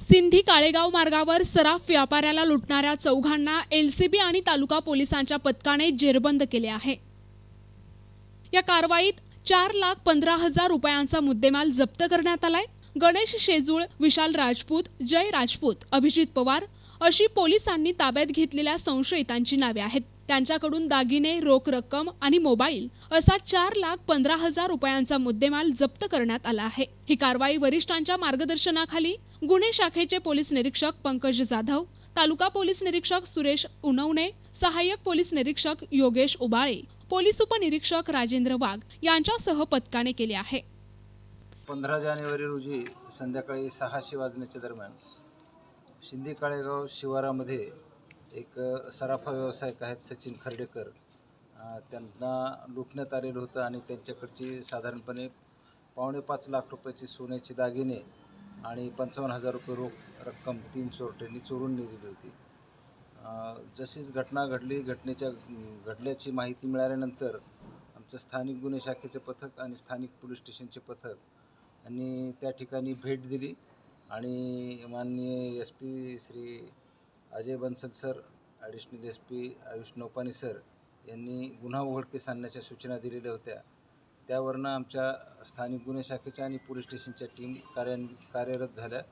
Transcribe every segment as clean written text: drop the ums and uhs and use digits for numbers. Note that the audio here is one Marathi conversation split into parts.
सिंधी काळेगाव मार्गावर सराफ व्यापाऱ्याला लुटणाऱ्या चौघांना एलसीबी आणि तालुका पोलिसांच्या पथकाने जेरबंद केले आहे। या कारवाईत 4,15,000 रुपयांचा मुद्देमाल जप्त करण्यात आलाय। गणेश शेजूळ, विशाल राजपूत, जय राजपूत, अभिजित पवार अशी पोलिसांनी ताब्यात घेतलेल्या संशयितांची नावे आहेत। त्यांच्याकडून दागिने, रोख रक्कम आणि मोबाईल असा 4,15,000 रुपयांचा मुद्देमाल जप्त करण्यात आला आहे। ही कारवाई वरिष्ठांच्या मार्गदर्शनाखाली गुन्हे शाखेचे पोलीस निरीक्षक पंकज जाधव, तालुका पोलीस निरीक्षक सुरेश उनवणे, सहाय्यक पोलीस निरीक्षक योगेश उबाळे, पोलीस उपनिरीक्षक राजेंद्र वाघ यांच्यासह पथकाने केले आहे। 15 जानेवारी रोजी संध्याकाळी 6:00 वाजण्याच्या दरम्यान सिंधी काळेगाव शिवारामध्ये एक सराफा व्यावसायिक आहेत सचिन खर्डेकर, त्यांना लुटण्यात आलेलं होतं आणि त्यांच्याकडची साधारणपणे 5.25 लाख रुपयाची सोन्याची दागिने आणि 55,000 रुपये रोख रक्कम 3 चोरट्यांनी चोरून नेलेली होती। जशीच घटना घडल्याची माहिती मिळाल्यानंतर आमचं स्थानिक गुन्हे शाखेचं पथक आणि स्थानिक पोलीस स्टेशनचे पथक यांनी त्या ठिकाणी भेट दिली आणि माननीय SP Shri Ajay Bansal sir, additional SP Ayush Naupani sir यांनी गुन्हा उघडकीस आणण्याच्या सूचना दिलेल्या होत्या। त्यावरनं आमच्या स्थानिक गुन्हे शाखेच्या आणि पोलीस स्टेशनच्या टीम कार्यरत झाल्या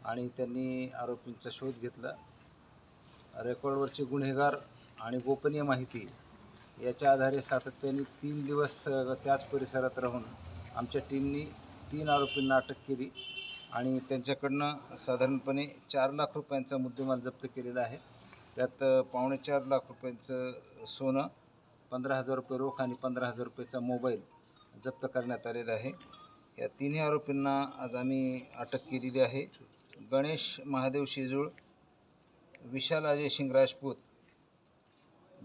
आणि त्यांनी आरोपींचा शोध घेतला। रेकॉर्डवरचे गुन्हेगार आणि गोपनीय माहिती याच्या आधारे सातत्याने 3 दिवस त्याच परिसरात राहून आमच्या टीमनी 3 आरोपींना अटक केली आणि त्यांच्याकडनं साधारणपणे 4 लाख रुपयांचा मुद्देमाल जप्त केलेला आहे। त्यात 4.25 लाख रुपयांचं सोनं, 15,000 रुपये रोख आणि 15,000 रुपयाचा मोबाईल जप्त करण्यात आलेला आहे। या तिन्ही आरोपींना आज आम्ही अटक केलेली आहे। गणेश महादेव शेजूळ, विशाल अजय सिंग राजपूत,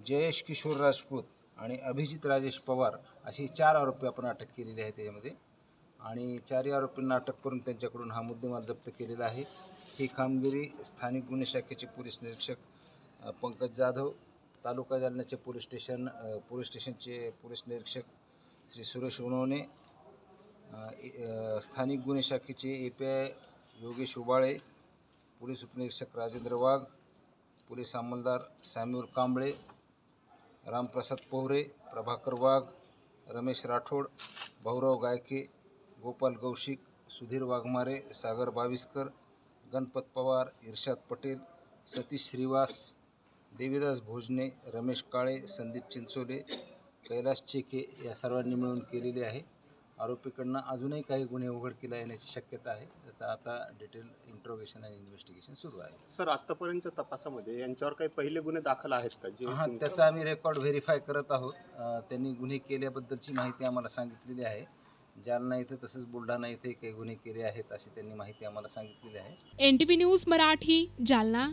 जयेश किशोर राजपूत आणि अभिजित राजेश पवार अशी 4 आरोपी आपण अटक केलेली आहे त्याच्यामध्ये आणि 4 आरोपींना अटक करून त्यांच्याकडून हा मुद्देमाल जप्त केलेला आहे। ही कामगिरी स्थानिक गुन्हे शाखेचे पोलीस निरीक्षक पंकज जाधव, तालुका जालन्याचे पोलीस स्टेशनचे पोलीस निरीक्षक श्री सुरेश उनवणे, स्थानिक गुन्हे शाखेचे API योगेश उबाळे, पोलीस उपनिरीक्षक राजेंद्र वाघ, पोलीस अंमलदार सॅम्युअल कांबळे, रामप्रसाद पोहरे, प्रभाकर वाघ, रमेश राठोड, भाऊराव गायके, गोपाल गौशिक, सुधीर वाघमारे, सागर बाविस्कर, गणपत पवार, इर्शाद पटेल, सतीश श्रीवास, देवीदास भोजने, रमेश काळे, संदीप चिंचोले, कैलास चेके या सर्वांनी मिळून केलेली आहे। आरोपीकडनं अजूनही काही गुन्हे उघडकीला येण्याची शक्यता आहे। त्याचा आता डिटेल इंट्रोगेशन आणि इन्व्हेस्टिगेशन सुरू आहे। सर, आतापर्यंतच्या तपासामध्ये यांच्यावर काही पहिले गुन्हे दाखल आहेत का? त्याचा आम्ही रेकॉर्ड व्हेरीफाय करत आहोत। त्यांनी गुन्हे केल्याबद्दलची माहिती आम्हाला सांगितलेली आहे। जालना इथे तसंच बुलढाणा इथे काही गुन्हे केले आहेत अशी त्यांनी माहिती आम्हाला सांगितलेली आहे। NTV news Marathi, Jalna.